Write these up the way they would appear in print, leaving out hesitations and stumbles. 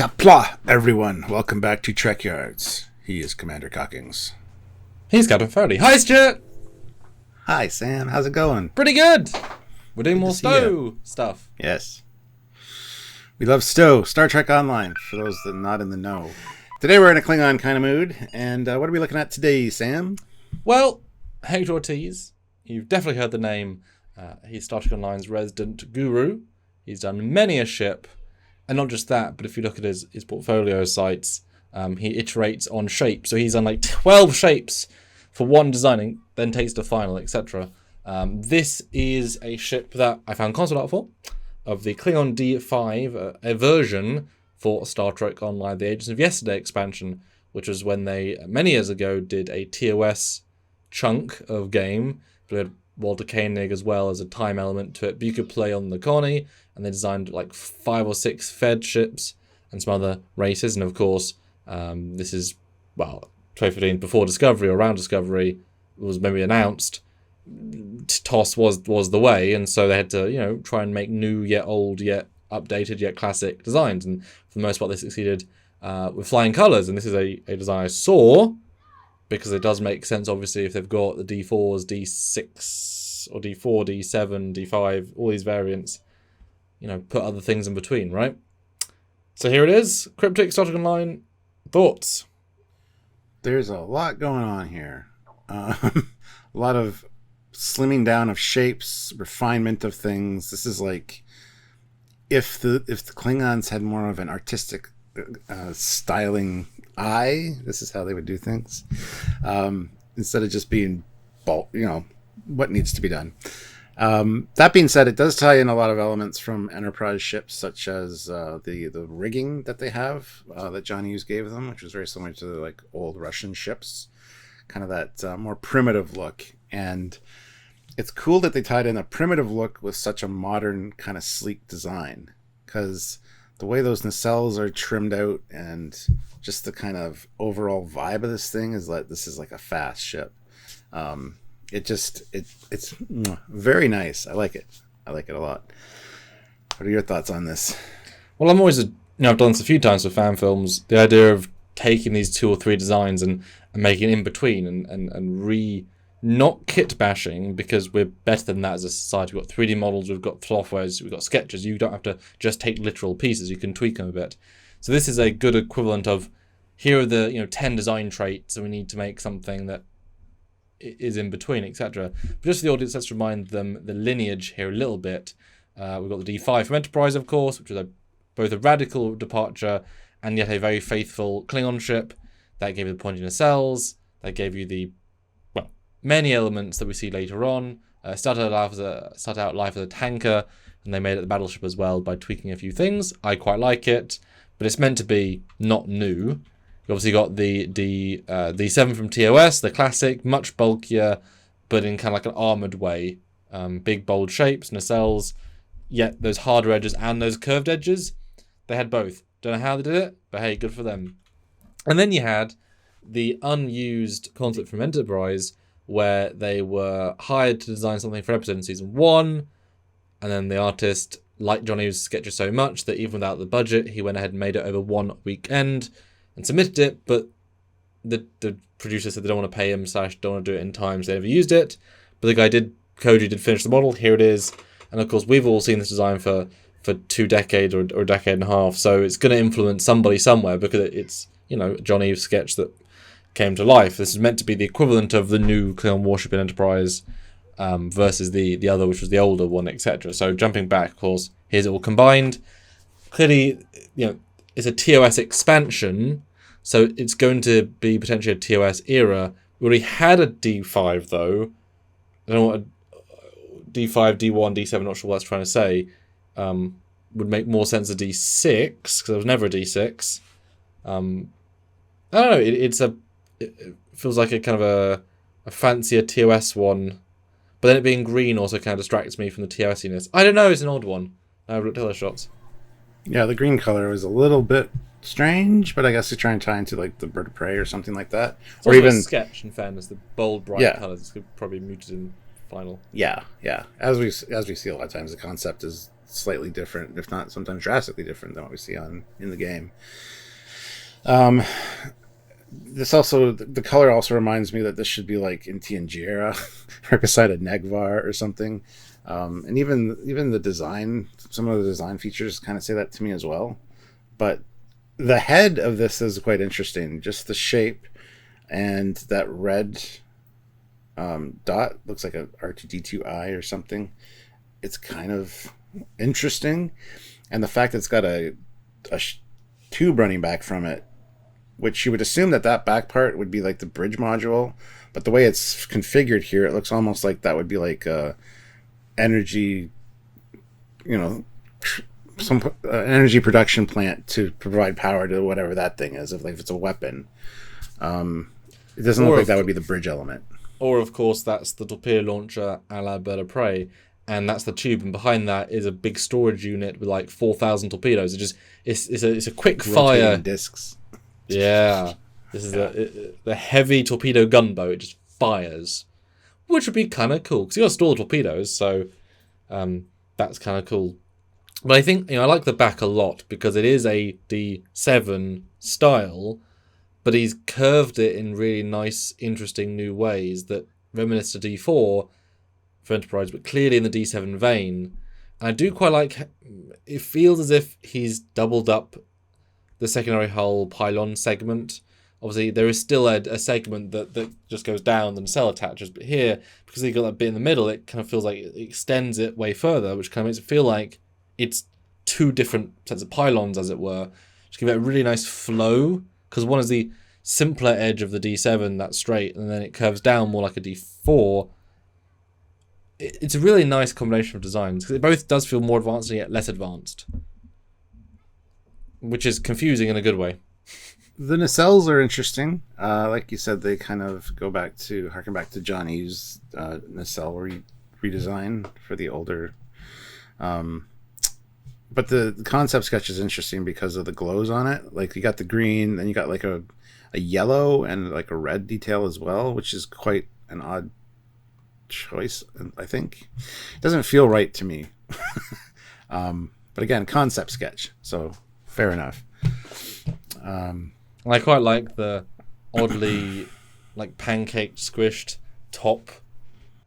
Kapla, everyone. Welcome back to Trekyards. He is Commander Cockings. He's Captain Foley. Hi, Stuart! Hi, Sam. How's it going? Pretty good! We're doing more Stowe stuff. Yes. We love Stowe. Star Trek Online, for those that are not in the know. Today we're in a Klingon kind of mood, and what are we looking at today, Sam? Well, Hector Ortiz. You've definitely heard the name. He's Star Trek Online's resident guru. He's done many a ship. And not just that, but if you look at his portfolio sites, he iterates on shapes. So he's done like 12 shapes for one designing, then takes to final, etc. This is a ship that I found concept art for, of the Klingon D5, a version for Star Trek Online, the Agents of Yesterday expansion, which was when they, many years ago, did a TOS chunk of game. But had Walter Koenig as well as a time element to it. But you could play on the Connie, and they designed like 5 or 6 Fed ships and some other races. And of course, this is, 2015, before Discovery or around Discovery was maybe announced. TOS was the way, and so they had to, try and make new, yet old, yet updated, yet classic designs. And for the most part, they succeeded with flying colours. And this is a design I saw, because it does make sense, obviously, if they've got the D4s, D6, or D4, D7, D5, all these variants, put other things in between, right? So here it is, Cryptic Star Trek Online thoughts. There's a lot going on here. A lot of slimming down of shapes, refinement of things. This is like if the Klingons had more of an artistic styling eye, this is how they would do things, instead of just being what needs to be done. That being said, it does tie in a lot of elements from Enterprise ships, such as the rigging that they have that John Hughes gave them, which was very similar to the old Russian ships, kind of that more primitive look. And it's cool that they tied in a primitive look with such a modern kind of sleek design, because the way those nacelles are trimmed out and just the kind of overall vibe of this thing is like this is like a fast ship. It's very nice. I like it a lot. What are your thoughts on this? Well, I'm always I've done this a few times with fan films. The idea of taking these 2 or 3 designs and making in between and not kit bashing, because we're better than that as a society. We've got 3D models, we've got softwares, we've got sketches. You don't have to just take literal pieces. You can tweak them a bit. So this is a good equivalent of, here are the 10 design traits, and we need to make something that is in between, etc. But just for the audience, let's remind them the lineage here a little bit. We've got the D5 from Enterprise, of course, which is both a radical departure and yet a very faithful Klingon ship. That gave you the pointy nacelles. That gave you the many elements that we see later on. Started out life as a tanker, and they made it the battleship as well by tweaking a few things. I quite like it, but it's meant to be not new. You obviously got the D7 from TOS, the classic, much bulkier, but in kind of like an armoured way. Big, bold shapes, nacelles, yet those harder edges and those curved edges. They had both. Don't know how they did it, but hey, good for them. And then you had the unused concept from Enterprise, where they were hired to design something for an episode in season 1, and then the artist liked John Hughes' sketches so much that even without the budget, he went ahead and made it over one weekend and submitted it, but the producer said they don't want to pay him / don't want to do it in time, so they never used it. But the guy Koji did finish the model. Here it is. And of course, we've all seen this design for 2 decades or a decade and a half, so it's going to influence somebody somewhere, because it's John Hughes' sketch that came to life. This is meant to be the equivalent of the new Klingon warship in Enterprise versus the other, which was the older one, etc. So jumping back, of course, here's it all combined. Clearly, it's a TOS expansion, so it's going to be potentially a TOS era. We already had a D5 though. I don't know what a D5, D1, D7, not sure what that's trying to say. Would make more sense a D6, because there was never a D6. I don't know, it feels like a kind of a fancier TOS one, but then it being green also kind of distracts me from the TOS-iness. I don't know, it's an odd one. I've looked at other shots. Yeah, the green color was a little bit strange, but I guess they try and tie into the bird of prey or something like that. It's or even a sketch, in fairness, the bold, bright colors could probably muted in final. Yeah. As we see a lot of times, the concept is slightly different, if not sometimes drastically different than what we see in the game. Um, this also, the color also reminds me that this should be like in TNG era, right beside a Negvar or something. And even the design, some of the design features kind of say that to me as well. But the head of this is quite interesting. Just the shape and that red dot looks like a R2D2I or something. It's kind of interesting, and the fact that it's got a tube running back from it, which you would assume that back part would be like the bridge module, but the way it's configured here, it looks almost like that would be like a energy, some energy production plant to provide power to whatever that thing is. If it's a weapon, it doesn't look like that would be the bridge element. Or of course, that's the torpedo launcher a la Bird of Prey, and that's the tube, and behind that is a big storage unit with like 4,000 torpedoes. It's a quick rotating fire discs. Yeah, this is the heavy torpedo gunboat. It just fires, which would be kind of cool because you got to store the torpedoes, so that's kind of cool. But I think I like the back a lot because it is a D7 style, but he's curved it in really nice, interesting new ways that reminisce of D4 for Enterprise, but clearly in the D7 vein. And I do quite like. It feels as if he's doubled up the secondary hull pylon segment. Obviously, there is still a segment that just goes down and cell attaches, but here, because you've got that bit in the middle, it kind of feels like it extends it way further, which kind of makes it feel like it's two different sets of pylons, as it were. Just give it a really nice flow, because one is the simpler edge of the D7, that's straight, and then it curves down more like a D4. It's a really nice combination of designs, because it both does feel more advanced and yet less advanced, which is confusing in a good way. The nacelles are interesting. Like you said, they kind of harken back to John Eve's nacelle redesign for the older. But the concept sketch is interesting because of the glows on it. Like you got the green, then you got like a yellow and like a red detail as well, which is quite an odd choice, I think. It doesn't feel right to me. But again, concept sketch, so fair enough. I quite like the oddly like pancake squished top,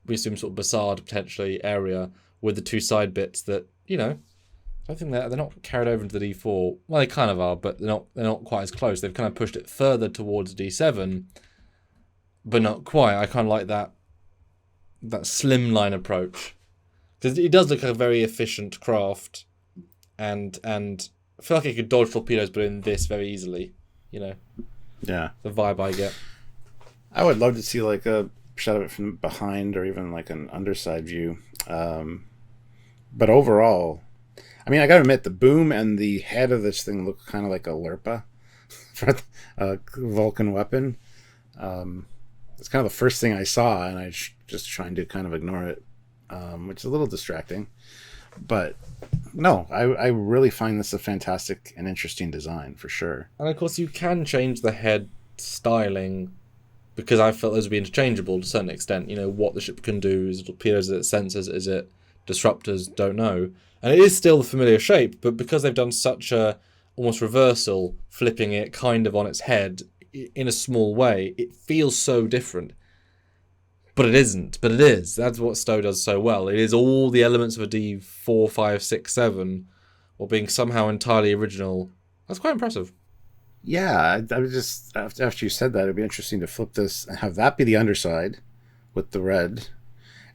we assume sort of Bassard potentially area with the two side bits that, I don't think they're not carried over into the D4. Well, they kind of are, but they're not quite as close. They've kind of pushed it further towards D7, but not quite. I kind of like that slimline approach, because it does look like a very efficient craft, and I feel like it could dodge torpedoes, but in this very easily. Yeah, the vibe I get. I would love to see like a shot of it from behind, or even like an underside view. But overall, I mean, I gotta admit, the boom and the head of this thing look kind of like a Lurpa for a Vulcan weapon. It's kind of the first thing I saw, and I just trying to kind of ignore it, which is a little distracting. But no, I really find this a fantastic and interesting design for sure. And of course, you can change the head styling, because I felt those would be interchangeable to a certain extent. What the ship can do, is it torpedoes, is it sensors, is it disruptors, don't know. And it is still the familiar shape, but because they've done such a almost reversal, flipping it kind of on its head in a small way, it feels so different. But it isn't. But it is. That's what Stowe does so well. It is all the elements of a D4, 5, 6, 7, while being somehow entirely original. That's quite impressive. Yeah, I was just, after you said that, it'd be interesting to flip this and have that be the underside with the red,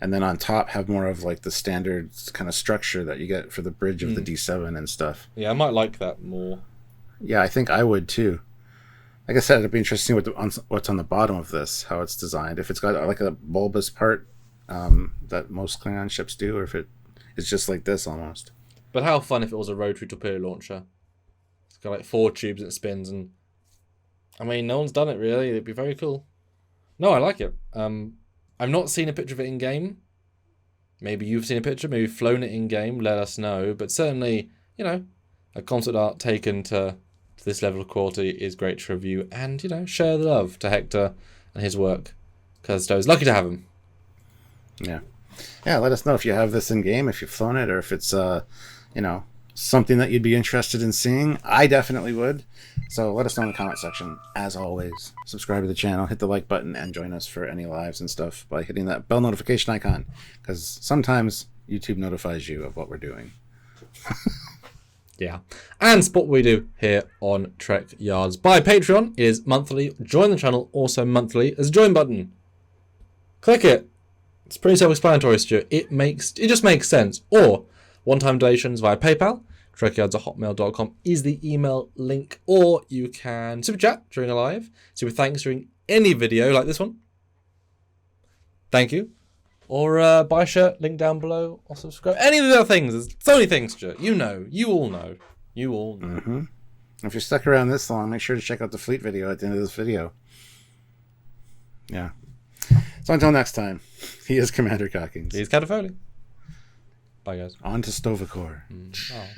and then on top have more of like the standard kind of structure that you get for the bridge of the D7 and stuff. Yeah, I might like that more. Yeah, I think I would too. Like I said, it'd be interesting what's on the bottom of this, how it's designed. If it's got like a bulbous part that most Klingon ships do, or if it's just like this almost. But how fun if it was a rotary torpedo launcher. It's got like 4 tubes and it spins, and I mean, no one's done it really. It'd be very cool. No, I like it. I've not seen a picture of it in game. Maybe you've seen a picture, maybe you've flown it in game, let us know. But certainly, a concept art taken to this level of quality is great to review, and share the love to Hector and his work, because Stowe's lucky to have him. Yeah, let us know if you have this in game, if you've flown it, or if it's something that you'd be interested in seeing, I definitely would. So let us know in the comment section. As always, subscribe to the channel, hit the like button, and join us for any lives and stuff by hitting that bell notification icon, because sometimes YouTube notifies you of what we're doing. Yeah. And support what we do here on Trekyards by Patreon is monthly. Join the channel also monthly. There's a join button. Click it. It's pretty self-explanatory, Stuart. It just makes sense. Or one-time donations via PayPal. Trekyards@hotmail.com is the email link. Or you can super chat during a live. Super thanks during any video like this one. Thank you. Or buy a shirt, link down below, or subscribe. Any of the other things. There's so many things, Stuart. You know. You all know. You all know. Mm-hmm. If you're stuck around this long, make sure to check out the fleet video at the end of this video. Yeah. So until next time, he is Commander Cockings. He's Captain Foley. Bye, guys. On to Stovacor. Oh.